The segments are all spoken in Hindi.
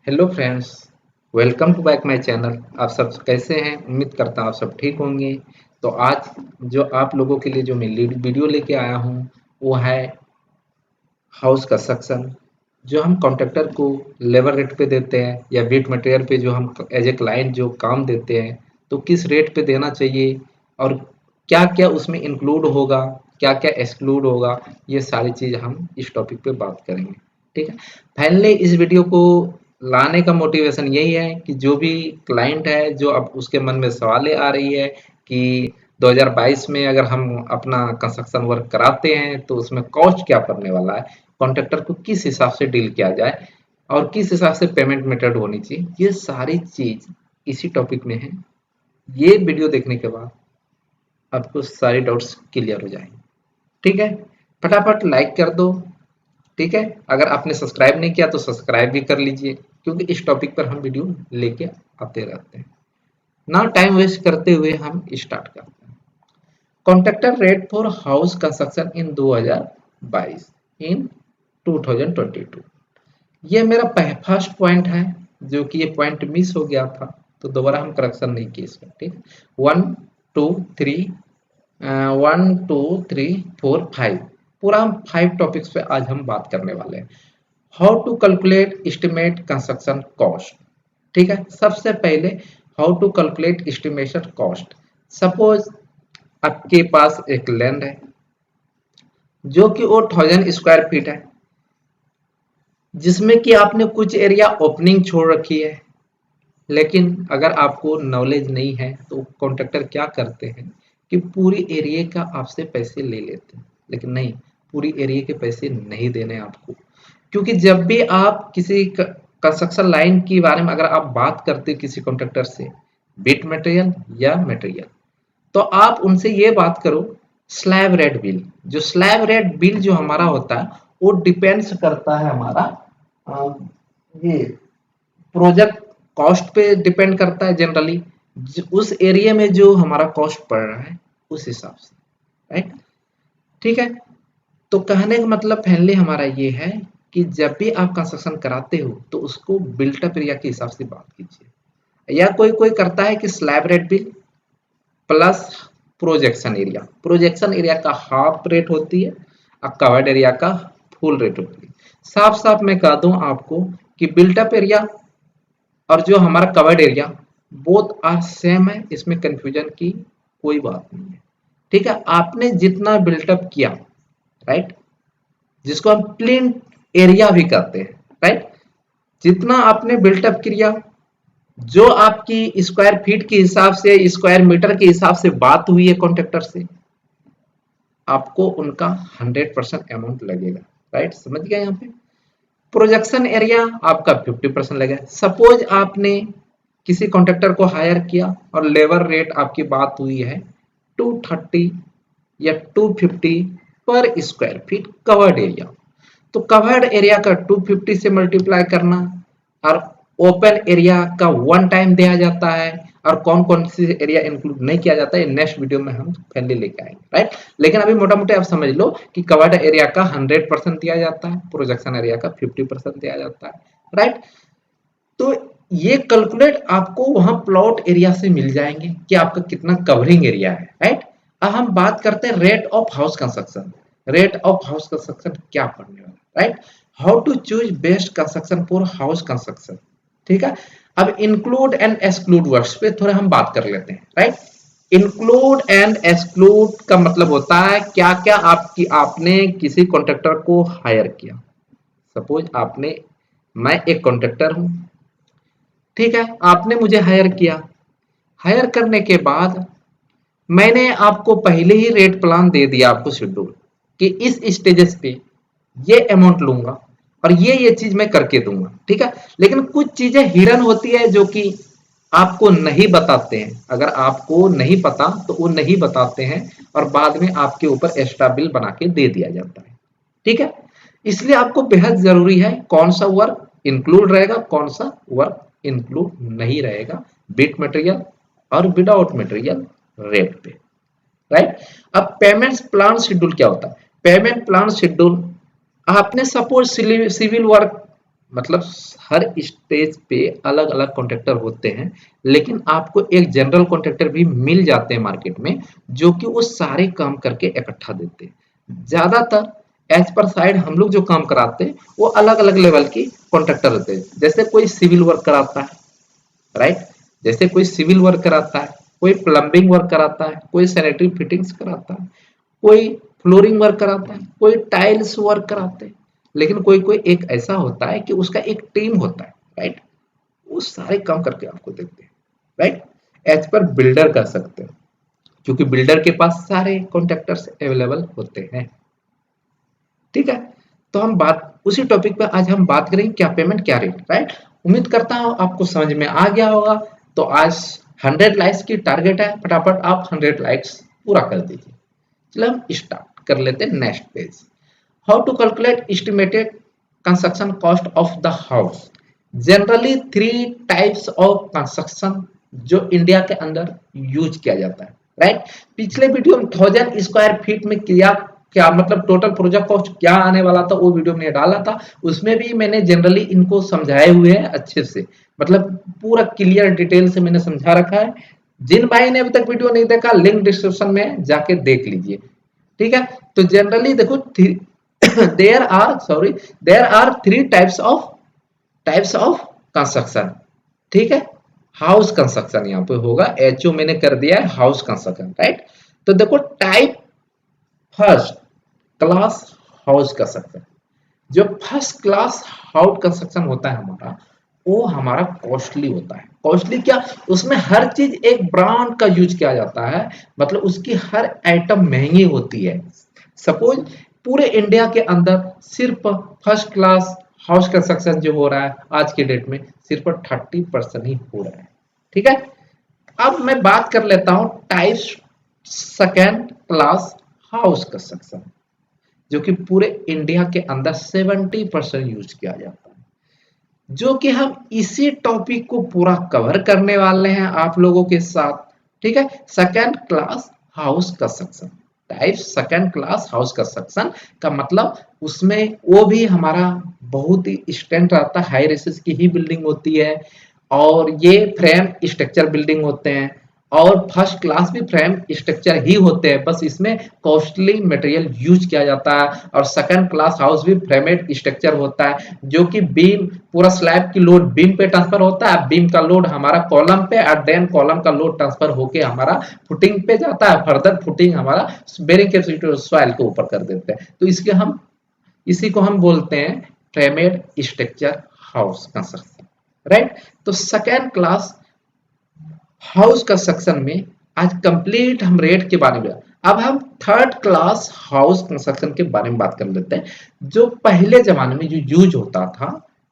Hello friends, welcome to back my channel. आप सब कैसे हैं? उम्मीद करता हूँ आप सब ठीक होंगे। तो आज जो आप लोगों के लिए जो मैं वीडियो लेके आया हूँ वो है हाउस कंस्ट्रक्शन। जो हम कॉन्ट्रैक्टर को लेबर रेट पे देते हैं या बिल्ट मटेरियल पे जो हम एज ए क्लाइंट जो काम देते हैं, तो किस रेट पे देना चाहिए और क्या क्या उसमें इंक्लूड होगा, क्या क्या एक्सक्लूड होगा, ये सारी चीज़ हम इस टॉपिक पे बात करेंगे। ठीक है। पहले इस वीडियो को लाने का मोटिवेशन यही है कि जो भी क्लाइंट है, जो अब उसके मन में सवालें आ रही है कि 2022 में अगर हम अपना कंस्ट्रक्शन वर्क कराते हैं तो उसमें कॉस्ट क्या पड़ने वाला है, कॉन्ट्रैक्टर को किस हिसाब से डील किया जाए और किस हिसाब से पेमेंट मेथड होनी चाहिए, ये सारी चीज इसी टॉपिक में है। ये वीडियो देखने के बाद आपको सारे डाउट्स क्लियर हो जाएंगे। ठीक है। फटाफट लाइक कर दो। ठीक है। अगर आपने सब्सक्राइब नहीं किया तो सब्सक्राइब भी कर लीजिए, क्योंकि इस टॉपिक पर हम वीडियो लेके आते रहते हैं। ना टाइम वेस्ट करते हुए हम स्टार्ट करते हैं। Contractor rate for house construction इन 2022 इन 2022। ये मेरा फर्स्ट पॉइंट है, जो कि ये पॉइंट मिस हो गया था, तो दोबारा हम करेक्शन नहीं किए इसमें। ठीक। वन टू थ्री, 1 2 3 4 5, पूरा हम 5 टॉपिक्स पे आज हम बात करने वाले हैं। How to calculate estimate construction cost. ठीक है। सबसे पहले how to calculate estimation cost. Suppose आपके पास एक लैंड है जो कि वो 1000 स्क्वायर फीट है, जिसमें कि आपने कुछ एरिया ओपनिंग छोड़ रखी है। लेकिन अगर आपको नॉलेज नहीं है तो कॉन्ट्रैक्टर क्या करते हैं कि पूरी एरिया का आपसे पैसे ले लेते हैं। लेकिन नहीं, पूरी एरिया के पैसे नहीं देने आपको, क्योंकि जब भी आप किसी कंस्ट्रक्शन लाइन के बारे में अगर आप बात करते हैं किसी कॉन्ट्रैक्टर से, बिट मटेरियल या मटेरियल, तो आप उनसे ये बात करो स्लैब रेट बिल। जो स्लैब रेट बिल जो हमारा होता है वो डिपेंड्स करता है हमारा अ, ये प्रोजेक्ट कॉस्ट पे डिपेंड करता है जनरली। उस एरिया में जो हमारा कॉस्ट पड़ रहा है उस हिसाब से। राइट। ठीक है। तो कहने का मतलब पहले हमारा ये है कि जब भी आप कंस्ट्रक्शन कराते हो तो उसको बिल्टअप एरिया के हिसाब से बात कीजिए। या कोई कोई करता है कि slab rate bill plus projection area का हाफ रेट होती है और कवर्ड एरिया का फुल रेट होती है। साफ साफ मैं कह दूं आपको कि बिल्टअप एरिया और जो हमारा covered area both are same है, इसमें कंफ्यूजन की कोई बात नहीं है। ठीक है। आपने जितना बिल्टअप किया, राइट, जिसको हम प्लेन एरिया भी कहते हैं, राइट, जितना आपने बिल्टअप किया, जो आपकी स्क्वायर फीट के हिसाब से स्क्वायर मीटर के हिसाब से बात हुई है कॉन्ट्रैक्टर से, आपको उनका 100% अमाउंट लगेगा। राइट, समझ गए? यहाँ पे प्रोजेक्शन एरिया आपका 50% लगेगा। सपोज आपने किसी कॉन्ट्रैक्टर को हायर किया और लेबर रेट आपकी बात हुई है 230 या 250 पर स्क्वायर फीट कवर्ड एरिया, तो कवर्ड एरिया का 250 से मल्टीप्लाई करना और ओपन एरिया का 1 टाइम दिया जाता है। और कौन कौन सी एरिया इंक्लूड नहीं किया जाता है नेक्स्ट वीडियो में हम पहले लेके आएंगे। राइट। लेकिन अभी मोटा मोटी आप समझ लो कि कवर्ड एरिया का 100% दिया जाता है, प्रोजेक्शन एरिया का 50% दिया जाता है। राइट। तो ये कैलकुलेट आपको वहां प्लॉट एरिया से मिल जाएंगे कि आपका कितना कवरिंग एरिया है। राइट। अब हम बात करते हैं rate of house construction. Rate of house construction क्या पढ़ने वाला? Right. How to choose best construction for house construction. ठीक है। अब इंक्लूड एंड एक्सक्लूड वर्ड्स पे थोड़ा हम बात कर लेते हैं। राइट। इंक्लूड एंड एक्सक्लूड का मतलब होता है क्या क्या आपने किसी कॉन्ट्रैक्टर को हायर किया। सपोज आपने, मैं एक कॉन्ट्रैक्टर हूं, ठीक है, आपने मुझे हायर किया। हायर करने के बाद मैंने आपको पहले ही रेट प्लान दे दिया, आपको शेड्यूल, कि इस स्टेजेस पे ये अमाउंट लूंगा और ये चीज मैं करके दूंगा। ठीक है। लेकिन कुछ चीजें हिडन होती है जो कि आपको नहीं बताते हैं। अगर आपको नहीं पता तो वो नहीं बताते हैं और बाद में आपके ऊपर एक्स्ट्रा बिल बना के दे दिया जाता है। ठीक है। इसलिए आपको बेहद जरूरी है कौन सा वर्क इंक्लूड रहेगा, कौन सा वर्क इंक्लूड नहीं रहेगा, बिट मटेरियल और विदाउट मटेरियल रेट पे। राइट। अब पेमेंट प्लान शेड्यूल क्या होता है? पेमेंट प्लान शेड्यूल, आपने सपोज सिविल वर्क मतलब हर स्टेज पे अलग अलग कॉन्ट्रैक्टर होते हैं, लेकिन आपको एक जनरल कॉन्ट्रैक्टर भी मिल जाते हैं मार्केट में, जो कि वो सारे काम करके इकट्ठा देते हैं। ज्यादातर एज पर साइड हम लोग जो काम कराते हैं वो अलग अलग लेवल की कॉन्ट्रैक्टर होते हैं। जैसे कोई सिविल वर्क कराता है, राइट, जैसे कोई सिविल वर्क कराता है, कोई प्लम्बिंग वर्क कराता है, कोई सैनिटरी फिटिंग्स कराता है, कोई फ्लोरिंग वर्क कराता है, कोई टाइल्स वर्क कराते हैं। लेकिन कोई कोई एक ऐसा होता है कि उसका एक टीम होता है, राइट, वो सारे काम करके आपको देते हैं, राइट। एज पर बिल्डर कर सकते हैं, क्योंकि बिल्डर के पास सारे कॉन्ट्रैक्टर्स अवेलेबल होते हैं। ठीक है, तो हम बात उसी टॉपिक पे आज हम बात करेंगे, क्या पेमेंट क्या रेट, राइट। उम्मीद करता हूं आपको समझ में आ गया होगा। तो आज 100 लाइक्स की टारगेट है, फटाफट आप 100 लाइक्स पूरा कर दीजिए। चलो हम स्टार्ट कर लेते हैं next page. How to calculate estimated construction cost of the house. Generally 3 types of construction जो इंडिया के अंदर यूज किया जाता है, राइट। पिछले वीडियो में 1000 स्क्वायर फीट में किया क्या मतलब टोटल प्रोजेक्ट कॉस्ट क्या आने वाला था, वो वीडियो मैंने डाला था। उसमें भी मैंने जनरली इनको समझाए हुए हैं अच्छे से, मतलब पूरा क्लियर डिटेल से मैंने समझा रखा है। जिन भाई ने अभी तक वीडियो नहीं देखा, लिंक डिस्क्रिप्शन में जाके देख लीजिए। ठीक है, तो जनरली देखो there are 3 types of construction. ठीक है, हाउस कंस्ट्रक्शन यहाँ पे होगा, एचओ मैंने कर दिया है हाउस कंस्ट्रक्शन, राइट। तो देखो type first class house construction. जो फर्स्ट क्लास हाउस कंस्ट्रक्शन होता है हमारा, वो हमारा कॉस्टली होता है। कॉस्टली क्या, उसमें हर चीज एक ब्रांड का यूज किया जाता है, मतलब उसकी हर आइटम महंगी होती है। सपोज पूरे इंडिया के अंदर सिर्फ फर्स्ट क्लास हाउस कंस्ट्रक्शन जो हो रहा है आज के डेट में सिर्फ 30% ही हो रहा है। ठीक है, अब मैं बात कर लेता हूं type second class house construction, जो कि पूरे इंडिया के अंदर 70% यूज किया जाता है, जो कि हम इसी टॉपिक को पूरा कवर करने वाले हैं आप लोगों के साथ। ठीक है, second class house construction, type second class house construction का मतलब उसमें वो भी हमारा बहुत ही स्टैंड रहता है, हाई रेसिस की ही बिल्डिंग होती है, और ये फ्रेम स्ट्रक्चर बिल्डिंग होते हैं, और फर्स्ट क्लास भी फ्रेम स्ट्रक्चर ही होते हैं, बस इसमें कॉस्टली मटेरियल यूज किया जाता है। और सेकंड क्लास हाउस भी फ्रेमेड स्ट्रक्चर होता है, जो कि बीम पूरा स्लैब की लोड बीम पे ट्रांसफर होता है, बीम का लोड हमारा कॉलम पे, और देन कॉलम का लोड ट्रांसफर होके हमारा फुटिंग पे जाता है, फर्दर फुटिंग हमारा बेरिंग के सॉइल के ऊपर कर देते हैं। तो इसी को हम बोलते हैं फ्रेमेड स्ट्रक्चर हाउस कंस्ट्रक्शन, राइट। तो सेकेंड क्लास हाउस कंस्ट्रक्शन में आज कंप्लीट हम रेट के बारे में, अब हम थर्ड क्लास हाउस कंस्ट्रक्शन के बारे में बात कर लेते हैं, जो पहले जमाने में जो यूज होता था।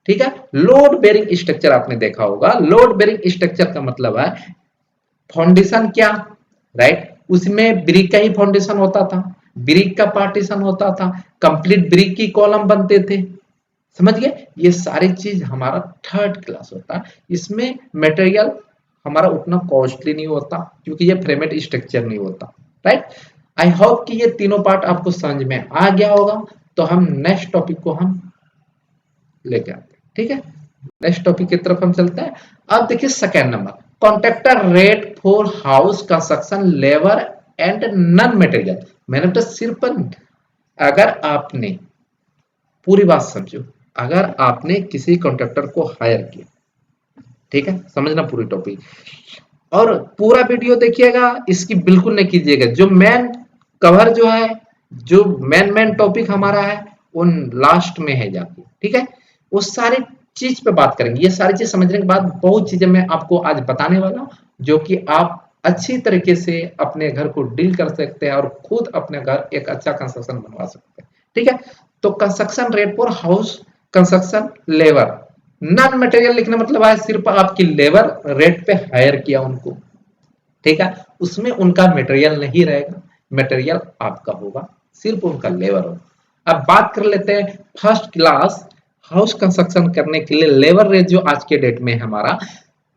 ठीक है, लोड बेरिंग स्ट्रक्चर आपने देखा होगा। लोड बेरिंग स्ट्रक्चर का मतलब है फाउंडेशन क्या, राइट, उसमें ब्रिक का ही फाउंडेशन होता था, ब्रिक का पार्टीशन होता था, कंप्लीट ब्रिक की कॉलम बनते थे, समझ गए। ये सारी चीज हमारा थर्ड क्लास होता है। इसमें मटेरियल हमारा उतना कॉस्टली नहीं होता, क्योंकि ये फ्रेमेड स्ट्रक्चर नहीं होता, राइट। आई होप कि ये तीनों पार्ट आपको समझ में आ गया होगा। तो हम नेक्स्ट टॉपिक को हम लेके आते हैं। ठीक है, नेक्स्ट टॉपिक की तरफ हम चलते हैं। अब देखिए second number, contractor rate for house construction labour and non material. मैंने तो सिर्फ, अगर आपने पूरी बात समझो, अगर आपने किसी कॉन्ट्रैक्टर को हायर किया, ठीक है, समझना पूरी टॉपिक, और पूरा वीडियो देखिएगा, इसकी बिल्कुल नहीं कीजिएगा। जो मेन कवर जो है, जो मेन टॉपिक हमारा है, वो लास्ट में है जाके। ठीक है, वो सारी चीज पे बात करेंगे। ये सारी चीज समझने के बाद बहुत चीजें मैं आपको आज बताने वाला हूँ, जो कि आप अच्छी तरीके से अपने घर को डील कर सकते हैं और खुद अपने घर एक अच्छा कंस्ट्रक्शन बनवा सकते हैं। ठीक है, तो construction rate for house construction labour, non material लिखने मतलब है सिर्फ आपकी लेबर रेट पे हायर किया उनको। ठीक है, उसमें उनका मटेरियल नहीं रहेगा, मटेरियल आपका होगा, सिर्फ उनका लेबर होगा। अब बात कर लेते हैं फर्स्ट क्लास हाउस कंस्ट्रक्शन करने के लिए लेबर रेट जो आज के डेट में हमारा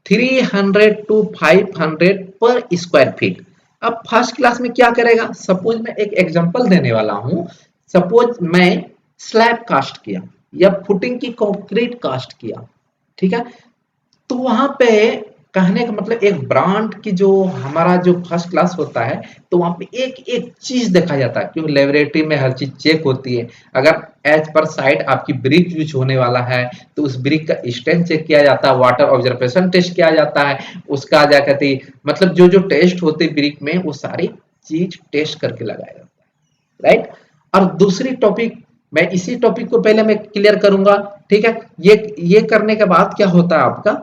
300 टू 500 पर स्क्वायर फीट। अब फर्स्ट क्लास में क्या करेगा, सपोज मैं एक एग्जांपल देने वाला हूं। सपोज मैं स्लैब कास्ट किया, या फुटिंग की कंक्रीट कास्ट किया, ठीक है। तो वहां पे कहने का मतलब एक ब्रांड की जो हमारा जो फर्स्ट क्लास होता है, तो वहां पे एक एक चीज देखा जाता है, क्योंकि लेबोरेटरी में हर चीज चेक होती है। अगर एज पर साइट आपकी ब्रिक यूज होने वाला है तो उस ब्रिक का स्ट्रेंथ चेक किया जाता है, वाटर ऑब्जर्वेशन टेस्ट किया जाता है, उसका क्या कहते हैं मतलब जो जो टेस्ट होते ब्रिक में वो सारी चीज टेस्ट करके लगाया जाता है, राइट। और दूसरी टॉपिक, मैं इसी टॉपिक को पहले मैं क्लियर करूंगा, ठीक है। ये करने के बाद क्या होता है आपका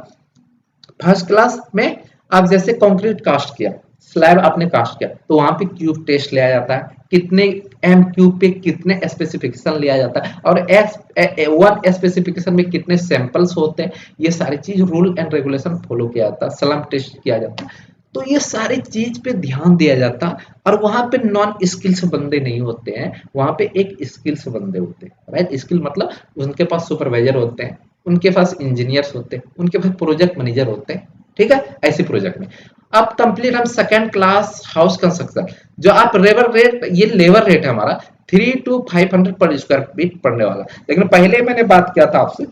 फर्स्ट क्लास में, आप जैसे कंक्रीट कास्ट किया, स्लैब आपने कास्ट किया, तो वहां पे क्यूब टेस्ट लिया जाता है, कितने एम क्यूब पे कितने स्पेसिफिकेशन लिया जाता है, और वन स्पेसिफिकेशन में कितने सैंपल्स होते हैं, ये सारी चीज रूल एंड रेगुलेशन फॉलो किया जाता है, स्लम टेस्ट किया जाता है। तो ये सारी चीज पे ध्यान दिया जाता है, और वहां पे नॉन स्किल्स बंदे नहीं होते हैं, वहां पे एक स्किल्स बंदे होते हैं, राइट। स्किल मतलब उनके पास सुपरवाइजर होते हैं, उनके पास इंजीनियर्स होते हैं, उनके पास प्रोजेक्ट मैनेजर होते हैं, ठीक है। ऐसी प्रोजेक्ट में अब कंप्लीट हम सेकंड क्लास हाउस कंस्ट्रक्शन, जो आप लेबर रेट, ये लेबर रेट है हमारा 3 to 500 पर स्क्वायर फीट पड़ने वाला। लेकिन पहले मैंने बात किया था आपसे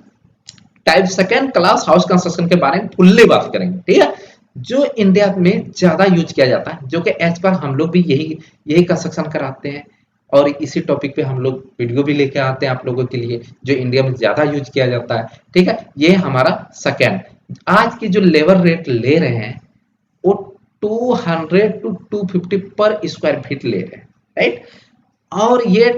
type second class house construction के बारे में फुल्ली बात करेंगे, ठीक है। जो इंडिया में ज्यादा यूज किया जाता है, जो कि एज पर हम लोग भी यही यही कंस्ट्रक्शन कराते हैं, और इसी टॉपिक पे हम लोग वीडियो भी लेके आते हैं आप लोगों के लिए, जो इंडिया में ज्यादा यूज किया जाता है, ठीक है। ये हमारा सेकंड, आज की जो लेबर रेट ले रहे हैं वो 200 to 250 पर स्क्वायर फीट ले रहे हैं, राइट। और ये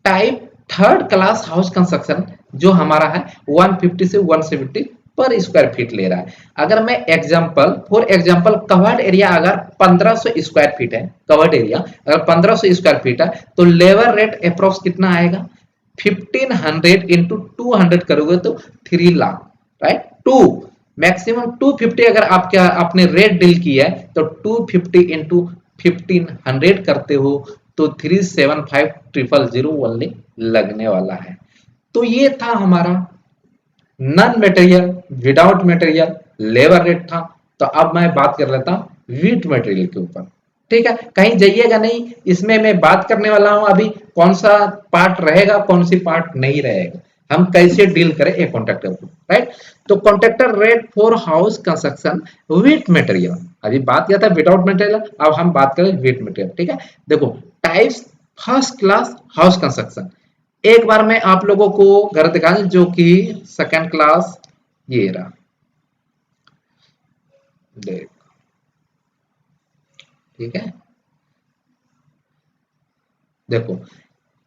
type third class house construction जो हमारा है 150 से 170 पर स्क्वायर फीट ले रहा है। अगर मैं example for example covered area अगर 1500 स्क्वायर फीट है, कवर्ड एरिया अगर 1500 स्क्वायर फीट है, तो लेबर रेट अप्रोक्स कितना आएगा 1500 इंटू 200 करोगे तो 3 लाख, राइट। टू मैक्सिमम 250 अगर आपका आपने रेट डील किया है तो 250 इंटू 1500 करते हो तो 375,000 ओनली लगने वाला है। तो ये था हमारा non material without material labour rate था। तो अब मैं बात कर लेता हूं विद मटेरियल के ऊपर, ठीक है। कहीं जाइएगा नहीं, इसमें मैं बात करने वाला हूं अभी कौन सा पार्ट रहेगा कौन सी पार्ट नहीं रहेगा, हम कैसे डील करें एक कॉन्ट्रैक्टर को, राइट। तो contractor rate for house construction with material, अभी बात किया था विदाउट मटेरियल, अब हम बात करें विद मटेरियल, ठीक है। देखो types first class house construction, एक बार मैं आप लोगों को घर दिखा दूं जो कि सेकंड क्लास ये रहा, देख, ठीक है। देखो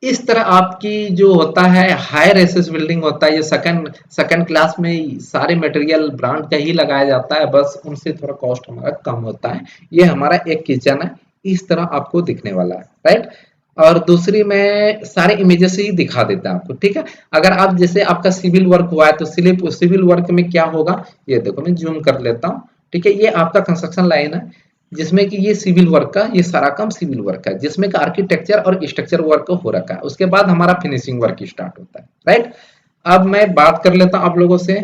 इस तरह आपकी जो होता है हायर एसेस बिल्डिंग होता है, ये सेकंड सेकंड क्लास में सारे मटेरियल ब्रांड का ही लगाया जाता है, बस उनसे थोड़ा कॉस्ट हमारा कम होता है। ये हमारा एक किचन है, इस तरह आपको दिखने वाला है, राइट। और दूसरी मैं सारे इमेजेस ही दिखा देता हूं आपको, ठीक है। अगर आप जैसे आपका सिविल वर्क हुआ है तो सिविल वर्क में क्या होगा, ये देखो मैं जूम कर लेता हूँ, ठीक है। ये आपका कंस्ट्रक्शन लाइन है जिसमें कि ये सिविल वर्क का ये सारा काम सिविल वर्क है, जिसमें का आर्किटेक्चर और स्ट्रक्चर वर्क हो रखा है, उसके बाद हमारा फिनिशिंग वर्क स्टार्ट होता है, राइट। अब मैं बात कर लेता हूं आप लोगों से,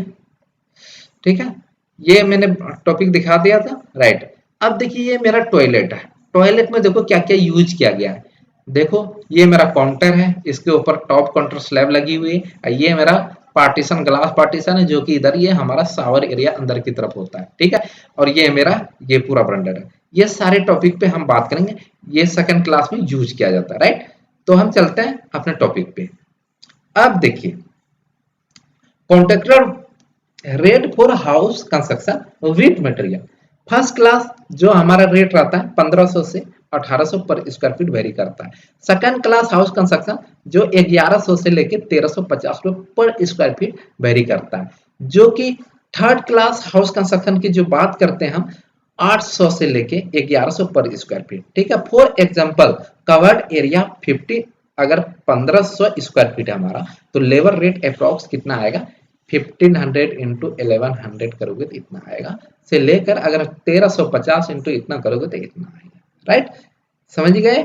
ठीक है। ये मैंने टॉपिक दिखा दिया था, राइट। अब देखिए ये मेरा टॉयलेट है, टॉयलेट में देखो क्या क्या यूज किया गया है। देखो ये मेरा काउंटर है, इसके ऊपर टॉप काउंटर स्लैब लगी हुई है, ये मेरा पार्टीशन ग्लास पार्टीशन है जो कि इधर ये हमारा शावर एरिया अंदर की तरफ होता है, ठीक है। और ये मेरा ये पूरा ब्रंडर है। ये सारे टॉपिक पे हम बात करेंगे, ये सेकंड क्लास में यूज किया जाता है, राइट। तो हम चलते हैं अपने टॉपिक पे। अब देखिए contractor rate for house construction with material, first class जो हमारा रेट रहता है 1500 से 1800 पर स्क्वायर फीट वेरी करता है। सेकंड क्लास हाउस कंस्ट्रक्शन जो 1100 से लेके 1350 पर स्क्वायर फीट वेरी करता है। जो कि थर्ड क्लास हाउस कंस्ट्रक्शन की जो बात करते हैं हम 800 से लेके 1100 पर स्क्वायर फीट, ठीक है। फॉर एग्जांपल कवर्ड एरिया 50 अगर 1500 स्क्वायर फीट है हमारा, तो लेबर रेट अप्रॉक्स कितना आएगा 1500 इंटू 1100 करोगे तो इतना आएगा, से लेकर अगर 1350 इंटू इतना करोगे तो इतना आएगा, राइट। समझ गए,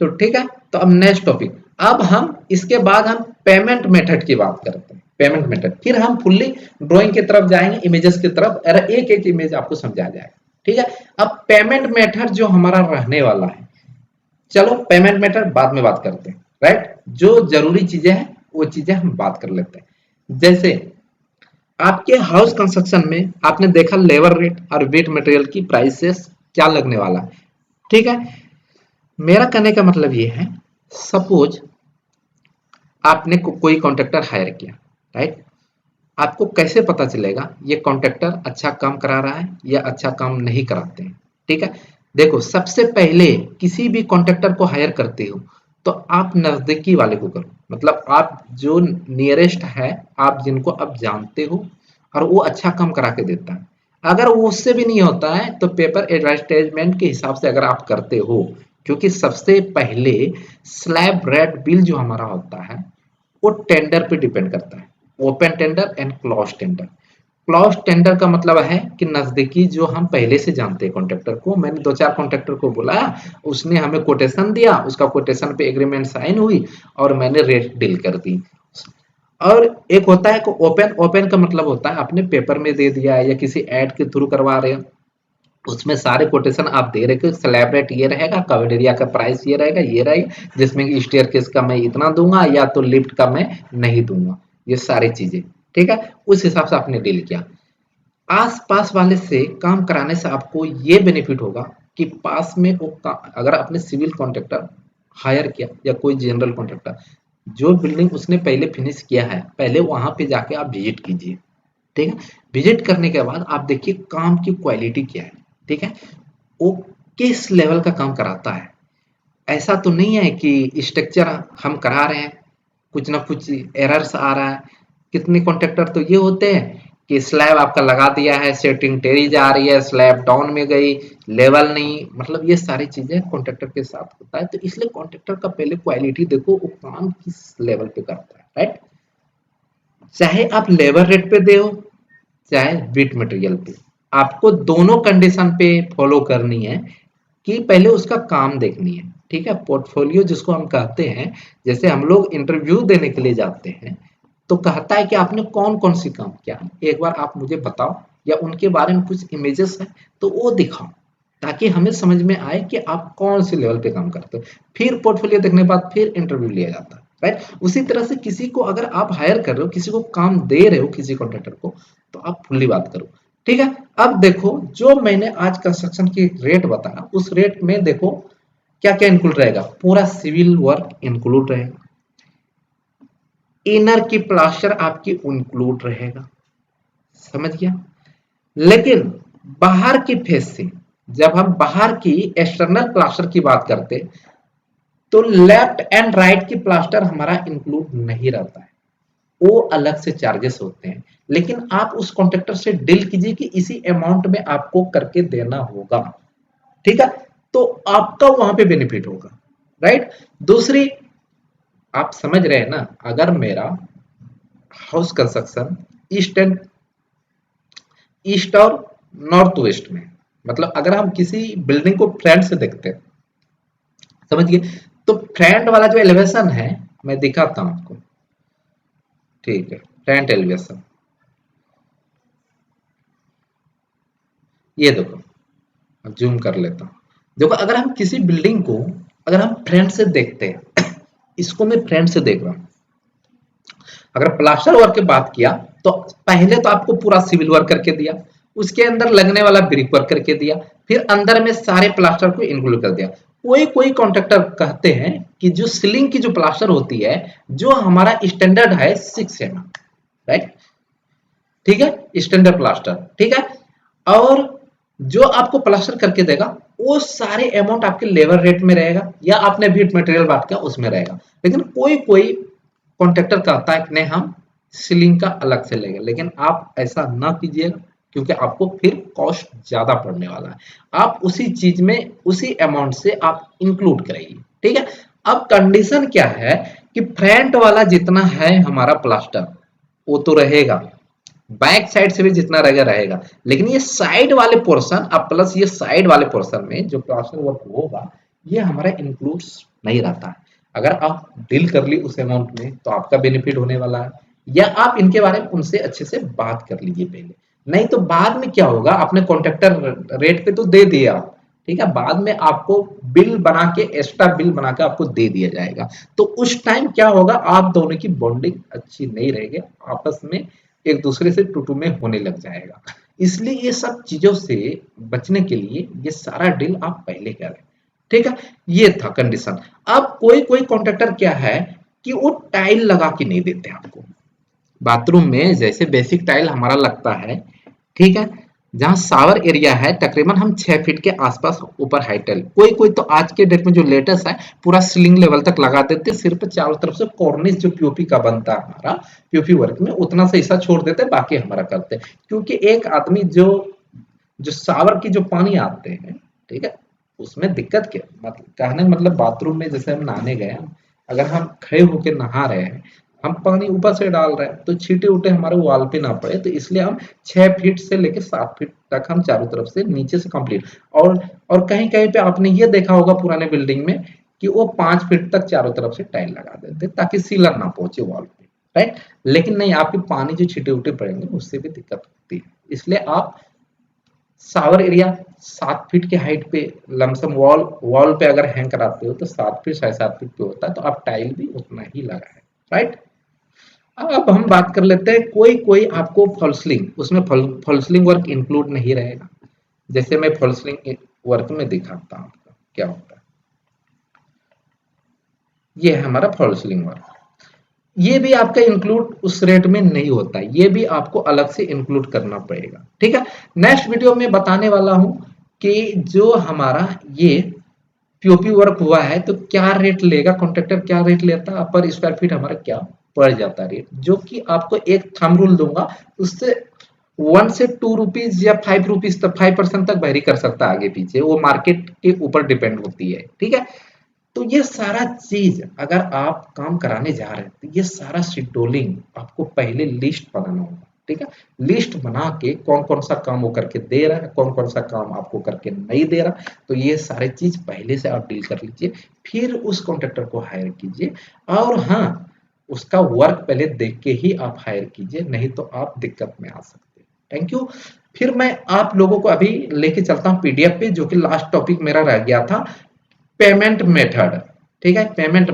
तो ठीक है। तो अब नेक्स्ट टॉपिक, अब हम इसके बाद हम पेमेंट मेथड की बात करते हैं, पेमेंट मेथड, फिर हम फुल्ली ड्राइंग की तरफ जाएंगे, इमेजेस की तरफ, अरे एक एक इमेज आपको समझा जाएगा, ठीक है। अब पेमेंट मेथड जो हमारा रहने वाला है, चलो पेमेंट मेथड बाद में बात करते हैं, राइट। जो जरूरी चीजें हैं वो चीजें हम बात कर लेते हैं। जैसे आपके हाउस कंस्ट्रक्शन में आपने देखा लेबर रेट और वेट मटेरियल की प्राइसेस क्या लगने वाला है, ठीक है। मेरा कहने का मतलब ये है, सपोज आपने कोई कॉन्ट्रैक्टर हायर किया, राइट। आपको कैसे पता चलेगा ये कॉन्ट्रैक्टर अच्छा काम करा रहा है या अच्छा काम नहीं कराते हैं, ठीक है। देखो, सबसे पहले किसी भी कॉन्ट्रैक्टर को हायर करते हो तो आप नजदीकी वाले को करो, मतलब आप जो नियरेस्ट है, आप जिनको आप जानते हो और वो अच्छा काम करा के देता है। अगर वो उससे भी नहीं होता है तो पेपर एडवर्टाइजमेंट के हिसाब से अगर आप करते हो, क्योंकि सबसे पहले स्लैब रेट बिल जो हमारा होता है वो टेंडर पे डिपेंड करता है, open tender and close tender. Close tender का मतलब है कि नजदीकी जो हम पहले से जानते हैं कॉन्ट्रैक्टर को, मैंने दो चार कॉन्ट्रैक्टर को बुलाया, उसने हमें कोटेशन दिया, उसका कोटेशन पे एग्रीमेंट साइन हुई और मैंने रेट डील कर दी। और एक होता है कि ओपन, ओपन का मतलब होता है आपने पेपर में दे दिया है या किसी एड के थ्रू करवा रहे हो, उसमें सारे कोटेशन आप दे रहे हो, स्लैब रेट ये रहेगा, कवर्ड एरिया का प्राइस ये रहेगा, ये रहेगा, जिसमें कि स्टेयरकेस का मैं इतना दूंगा या तो लिफ्ट का मैं नहीं दूंगा, ये सारी चीजें, ठीक है। उस हिसाब से आपने डील किया। आस-पास वाले से काम कराने से आपको ये बेनिफिट होगा कि पास में वो अगर आपने सिविल कॉन्ट्रैक्टर हायर किया या कोई जनरल कॉन्ट्रैक्टर, जो बिल्डिंग उसने पहले फिनिश किया है, पहले वहां पे जाके आप विजिट कीजिए, ठीक है। विजिट करने के बाद आप देखिए काम की क्वालिटी क्या है, ठीक है, वो किस लेवल का काम कराता है। ऐसा तो नहीं है कि स्ट्रक्चर हम करा रहे हैं, कुछ ना कुछ एरर्स आ रहा है। कितने कॉन्ट्रैक्टर तो ये होते हैं कि स्लैब आपका लगा दिया है, सेटिंग टेरी जा रही है, स्लैब डाउन में गई, लेवल नहीं, मतलब ये सारी चीजें कॉन्ट्रैक्टर के साथ होता है। तो इसलिए कॉन्ट्रैक्टर का पहले क्वालिटी देखो, वो काम किस लेवल पे करता है, राइट। चाहे आप लेबर रेट पे दे, चाहे बिट मटेरियल पे, आपको दोनों कंडीशन पे फॉलो करनी है कि पहले उसका काम देखनी है, ठीक है। पोर्टफोलियो जिसको हम कहते हैं, जैसे हम लोग इंटरव्यू देने के लिए जाते हैं तो कहता है कि आपने कौन कौन सी काम किया, एक बार आप मुझे बताओ, या उनके बारे में कुछ इमेजेस है तो वो दिखाओ, ताकि हमें समझ में आए कि आप कौन से लेवल पे काम करते हो। फिर पोर्टफोलियो देखने के बाद फिर इंटरव्यू लिया जाता है, राइट। उसी तरह से किसी को अगर आप हायर कर रहे हो, किसी को काम दे रहे हो, किसी कॉन्ट्रैक्टर को, तो आप फुल्ली बात करो, ठीक है। अब देखो, जो मैंने आज कंस्ट्रक्शन की रेट बताया, उस रेट में देखो क्या क्या इंक्लूड रहेगा। पूरा सिविल वर्क इंक्लूड रहेगा, इनर की प्लास्टर आपकी इंक्लूड रहेगा, समझ गया। लेकिन बाहर की फेस से, जब हम बाहर की एक्सटर्नल प्लास्टर की बात करते, तो लेफ्ट एंड राइट की प्लास्टर हमारा इंक्लूड नहीं रहता है, वो अलग से चार्जेस होते हैं। लेकिन आप उस कॉन्ट्रैक्टर से डील कीजिए कि इसी अमाउंट में आपको करके देना होगा, ठीक है। तो आपका वहां पे बेनिफिट होगा, राइट। दूसरी, आप समझ रहे हैं ना, अगर मेरा house construction east and east और नॉर्थ वेस्ट में, मतलब अगर हम किसी बिल्डिंग को फ्रंट से देखते हैं, समझिए, तो फ्रंट वाला जो एलिवेशन है, मैं दिखाता हूं आपको, ठीक है। फ्रंट एलिवेशन ये देखो, जूम कर लेता हूं। देखो, अगर हम किसी बिल्डिंग को अगर हम फ्रंट से देखते हैं, इसको मैं फ्रंट से देख रहा हूं, अगर प्लास्टर वर्क की बात किया तो पहले तो आपको पूरा सिविल वर्क करके दिया, उसके अंदर लगने वाला ब्रिक वर्क करके दिया, फिर अंदर में सारे प्लास्टर को इंक्लूड कर दिया। कोई कोई कॉन्ट्रैक्टर कहते हैं कि जो सीलिंग की जो प्लास्टर होती है, जो हमारा स्टैंडर्ड है 6 mm, राइट, ठीक है, स्टैंडर्ड प्लास्टर, ठीक है। और जो आपको प्लास्टर करके देगा, वो सारे अमाउंट आपके लेबर रेट में रहेगा, या आपने बीट मटेरियल बात किया उसमें रहेगा। लेकिन कोई कोई कॉन्ट्रैक्टर कहता है कि नहीं, हम सीलिंग का अलग से लेंगे, लेकिन आप ऐसा ना कीजिएगा, क्योंकि आपको फिर कॉस्ट ज्यादा पड़ने वाला है। आप उसी चीज में उसी अमाउंट से आप इंक्लूड कराइए, ठीक है। अब कंडीशन क्या है कि फ्रंट वाला जितना है हमारा प्लास्टर, वो तो रहेगा, बैक साइड से भी जितना रहेगा रहेगा, लेकिन ये साइड वाले पोर्शन अब प्लस ये साइड वाले पोर्शन में जो प्लास्टर वर्क होगा, ये हमारा इंक्लूड नहीं रहता है। अगर आप डील कर ली उस अमाउंट में तो आपका बेनिफिट होने वाला है, या आप इनके बारे में उनसे अच्छे से बात कर लीजिए पहले। नहीं तो बाद में क्या होगा, आपने कॉन्ट्रैक्टर रेट पे तो दे दिया, ठीक है, बाद में आपको बिल बना के, एक्स्ट्रा बिल बना के आपको दे दिया जाएगा। तो उस टाइम क्या होगा, आप दोनों की बॉन्डिंग अच्छी नहीं रहेगी, आपस में एक दूसरे से टू में होने लग जाएगा। इसलिए ये सब चीजों से बचने के लिए ये सारा डील आप पहले करें। ठीक है, ये था कंडीशन। अब कोई कोई कॉन्ट्रैक्टर क्या है कि वो टाइल लगा के नहीं देते आपको बाथरूम में। जैसे बेसिक टाइल हमारा लगता है, ठीक है, जहाँ शावर एरिया है तकरीबन हम 6 फीट के आसपास ऊपर हाइट टाइल, कोई कोई तो आज के डेट में जो लेटेस्ट है पूरा सीलिंग लेवल तक लगा देते, सिर्फ चारों तरफ से कॉर्निस जो पीओपी का बनता है हमारा पीओपी वर्क में उतना से हिस्सा छोड़ देते, बाकी हमारा करते। क्योंकि एक आदमी जो जो शावर की जो पानी आते हैं, ठीक है, उसमें दिक्कत क्या मतलब, कहने का मतलब बाथरूम में जैसे हम नहाने गए, अगर हम खड़े होकर नहा रहे हैं, हम पानी ऊपर से डाल रहे हैं तो छींटे उठे हमारे वॉल पे ना पड़े, तो इसलिए हम 6 फीट से लेकर 7 फीट तक हम चारों तरफ से नीचे से कंप्लीट। और कहीं कहीं पे आपने ये देखा होगा पुराने बिल्डिंग में कि वो 5 फीट तक चारों तरफ से टाइल लगा देते ताकि सीलर ना पहुंचे वॉल पे, राइट। लेकिन नहीं, आपके पानी जो छींटे उठे पड़ेंगे उससे भी दिक्कत होती है। इसलिए आप शावर एरिया 7 फीट के हाइट पे लमसम वॉल वॉल पे अगर हैंग कराते हो तो 7 फीट 7.5 फीट पे होता है, तो आप टाइल भी उतना ही लगाए, राइट। अब हम बात कर लेते हैं, कोई कोई आपको फॉल्सलिंग, उसमें फॉल्सलिंग वर्क इंक्लूड नहीं रहेगा। जैसे मैं फॉल्सलिंग वर्क में दिखाता हूँ आपको क्या होता है। ये है हमारा फॉल्सलिंग वर्क, ये भी आपका इंक्लूड उस रेट में नहीं होता है, ये भी आपको अलग से इंक्लूड करना पड़ेगा। ठीक है, नेक्स्ट वीडियो में बताने वाला हूं कि जो हमारा ये पीओपी वर्क हुआ है तो क्या रेट लेगा कॉन्ट्रैक्टर, क्या रेट लेता है पर स्क्वायर फीट, हमारा क्या पड़ जाता है रेट, जो कि आपको एक थंब रूल दूंगा, उससे 1 से 2 रुपीज या 5 रुपीज तक 5% तक वेरी कर सकता है आगे पीछे, वो मार्केट के ऊपर डिपेंड होती है। ठीक है, तो ये सारा चीज अगर आप काम कराने जा रहे हैं तो ये सारा शेड्यूलिंग आपको पहले लिस्ट बनाना होगा। ठीक है, लिस्ट बना के कौन कौन सा काम वो करके दे रहा है, कौन कौन सा काम आपको करके नहीं दे रहा, तो ये सारे चीज पहले से आप डील कर लीजिए, फिर उस कॉन्ट्रैक्टर को हायर कीजिए। और हाँ, उसका वर्क पहले देख के ही आप हायर कीजिए, नहीं तो आप दिक्कत में आ सकते हैं। Thank you. फिर मैं आप लोगों को अभी लेके चलता हूँ पीडीएफ पे, जो कि लास्ट टॉपिक मेरा रह गया था, पेमेंट मेथड। ठीक है, पेमेंट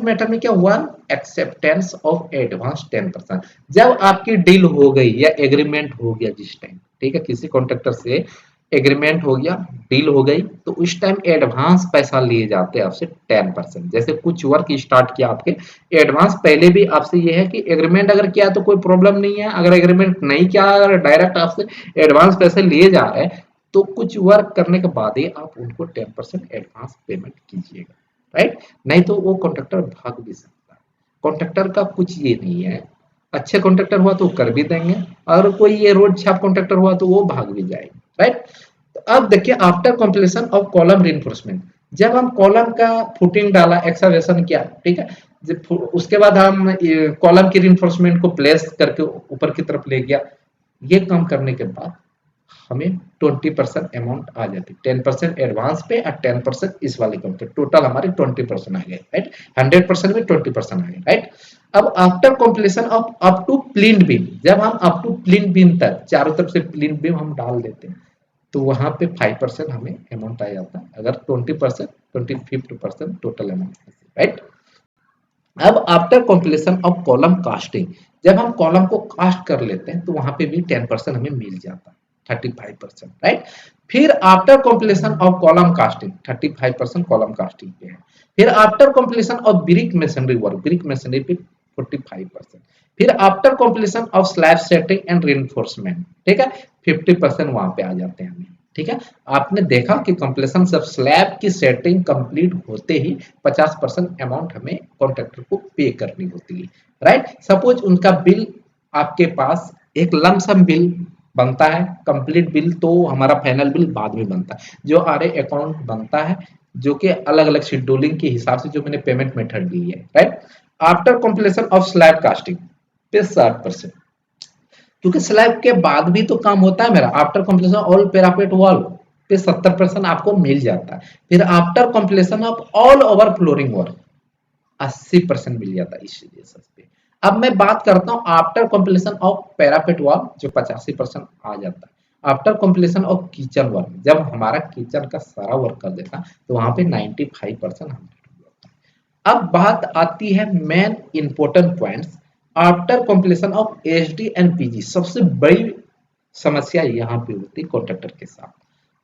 मेथड में क्या हुआ, एक्सेप्टेंस ऑफ एडवांस 10%। जब आपकी डील हो गई या एग्रीमेंट हो गया जिस टाइम, ठीक है, किसी कॉन्ट्रैक्टर से एग्रीमेंट हो गया, डील हो गई, तो उस टाइम एडवांस पैसा लिए जाते हैं आपसे 10%। जैसे कुछ वर्क स्टार्ट किया आपके, एडवांस पहले भी आपसे ये है कि एग्रीमेंट अगर किया तो कोई प्रॉब्लम नहीं है, अगर एग्रीमेंट नहीं किया, अगर डायरेक्ट आपसे एडवांस पैसे लिए जा रहे हैं तो कुछ वर्क करने के बाद ही आप उनको 10% एडवांस पेमेंट कीजिएगा, राइट। नहीं तो वो कॉन्ट्रैक्टर भाग भी सकता है, कॉन्ट्रैक्टर का कुछ ये नहीं है, अच्छे कॉन्ट्रैक्टर हुआ तो कर भी देंगे, और कोई ये रोड छाप कॉन्ट्रैक्टर हुआ तो वो भाग भी जाएगा, राइट। तो अब देखिए, after completion of column reinforcement, जब हम कॉलम का फुटिंग डाला, एक्सकवेशन किया, ठीक है, जब उसके बाद हम कॉलम की रिइंफोर्समेंट को प्लेस करके ऊपर की तरफ ले गया, ये काम करने के बाद हमें 20% अमाउंट आ जाती है, 10% एडवांस पे और 10% इस वाले काम पे, टोटल हमारे 20% आ गए, राइट। 100% में 20% आ गए, राइट। अब after completion of up to plinth beam, जब हम अप टू प्लिंथ बीम तक चारों तरफ से प्लिंथ बीम हम डाल देते हैं, तो वहां पे 5% हमें अमाउंट आ जाता है, अगर 20% 50% टोटल अमाउंट, राइट। अब after completion of column casting, जब हम कॉलम को कास्ट कर लेते हैं तो वहां पे भी 10% हमें मिल जाता है, 35%, राइट। फिर after completion of column casting, 35% column casting पे है। फिर after completion of brick masonry work, brick masonry पे 45%। फिर after completion of slab setting and reinforcement, ठीक है, 50% वहां पे आ जाते हैं हमें। ठीक है, आपने देखा कि कंप्लीशन सब स्लैब की सेटिंग कंप्लीट होते ही 50% अमाउंट हमें कॉन्ट्रैक्टर को पे करनी होती है, राइट। सपोज उनका बिल आपके पास एक लमसम बिल बनता है, कंप्लीट बिल तो हमारा फाइनल बिल बाद में बनता है, जो आर अकाउंट बनता है, जो कि अलग अलग शेड्यूलिंग के हिसाब से जो मैंने पेमेंट मेथड दी है, right. After completion of slab casting पे 60%, क्योंकि स्लैब के बाद भी तो काम होता है मेरा, after completion all parapet wall पे 70% आपको मिल जाता है। फिर after completion of all over flooring work 80% मिल जाता है इस बेसिस पे। अब मैं बात करता हूँ after completion of parapet wall, जो 85% आ जाता है। After completion of kitchen work, जब हमारा किचन का सारा वर्क कर देता तो वहां पे 95% हम। अब बात आती है main important points after completion of HD and PG. सबसे बड़ी समस्या यहाँ पे होती है कॉन्ट्रैक्टर के साथ,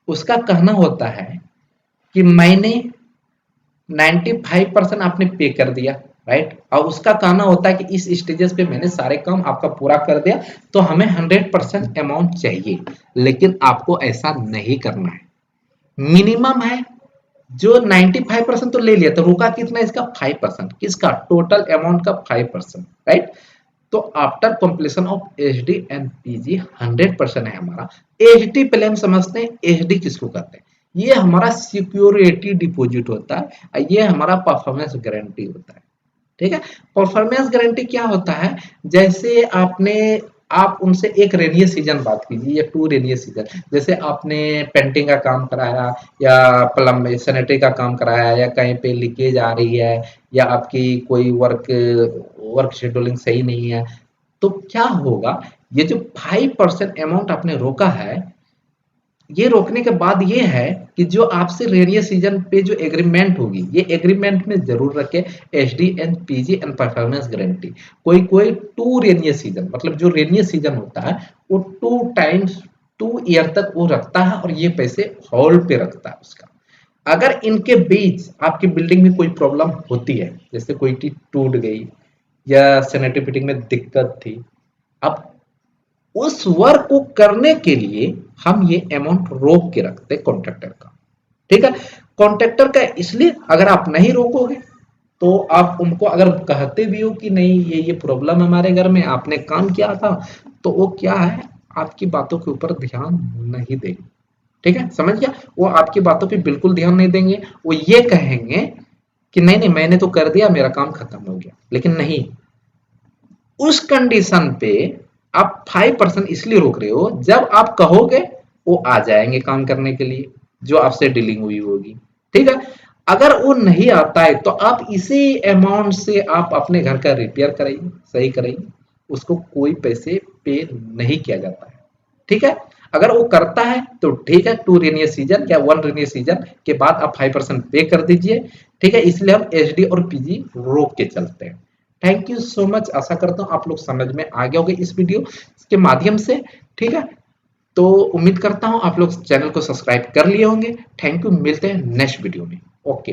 उसका कहना होता है कि मैंने 95% आपने पे कर दिया, राइट, और उसका कहना होता है कि इस स्टेजेस पे मैंने सारे काम आपका पूरा कर दिया तो हमें 100% अमाउंट चाहिए, लेकिन आपको ऐसा नहीं करना है। मिनिमम है जो 95% तो ले लिया, तो रुका कितना इसका 5%, किसका टोटल अमाउंट का 5%, राइट। तो after completion of H D and PG 100% है हमारा। एच डी पहले हम समझते हैं, एच डी किसको कहते हैं। ये हमारा सिक्योरिटी डिपॉजिट होता है, ये हमारा परफॉर्मेंस गारंटी होता है, ठीक है। परफॉर्मेंस गारंटी क्या होता है, जैसे आप उनसे एक रेनियर सीजन बात कीजिए या 2 रेनियर सीजन, जैसे आपने पेंटिंग का काम कराया या प्लम्बिंग सैनिटरी का काम कराया या कहीं पे लीकेज आ रही है या आपकी कोई वर्क शेड्यूलिंग सही नहीं है, तो क्या होगा, ये जो 5% अमाउंट आपने रोका है, ये रोकने के बाद ये है कि जो आपसे रेनियर सीजन पे जो एग्रीमेंट होगी, ये एग्रीमेंट में जरूर रखे H D and PG and performance guarantee. कोई कोई 2 रेनियर सीजन, मतलब जो रेनियर सीजन होता है वो 2 ईयर तक वो रखता है और ये पैसे होल्ड पे रखता है उसका। अगर इनके बीच आपकी बिल्डिंग में कोई प्रॉब्लम होती है, जैसे कोई चीज टूट गई या सैनिटरी फिटिंग में दिक्कत थी, अब उस वर्क को करने के लिए हम ये अमाउंट रोक के रखते हैं कॉन्ट्रैक्टर का, ठीक है। कॉन्ट्रैक्टर का इसलिए, अगर आप नहीं रोकोगे तो आप उनको अगर कहते भी हो कि नहीं ये प्रॉब्लम हमारे घर में आपने काम किया था, तो वो क्या है, आपकी बातों के ऊपर ध्यान नहीं देंगे, ठीक है, समझ गया। वो आपकी बातों पे बिल्कुल ध्यान नहीं देंगे, वो ये कहेंगे कि नहीं नहीं मैंने तो कर दिया, मेरा काम खत्म हो गया, लेकिन नहीं, उस कंडीशन पे आप 5% इसलिए रोक रहे हो, जब आप कहोगे वो आ जाएंगे काम करने के लिए जो आपसे डीलिंग हुई होगी, ठीक है। अगर वो नहीं आता है तो आप इसी अमाउंट से आप अपने घर का रिपेयर कराइए, सही कराइए, उसको कोई पैसे पे नहीं किया जाता है, ठीक है। अगर वो करता है तो ठीक है, 2 रेनियर सीजन या 1 रेनियर सीजन के बाद आप 5% पे कर दीजिए, ठीक है। इसलिए हम एच डी और पीजी रोक के चलते हैं। थैंक यू सो मच, आशा करता हूँ आप लोग समझ में आ गए होंगे इस वीडियो के माध्यम से, ठीक है। तो उम्मीद करता हूँ आप लोग चैनल को सब्सक्राइब कर लिए होंगे। थैंक यू, मिलते हैं नेक्स्ट वीडियो में। ओके।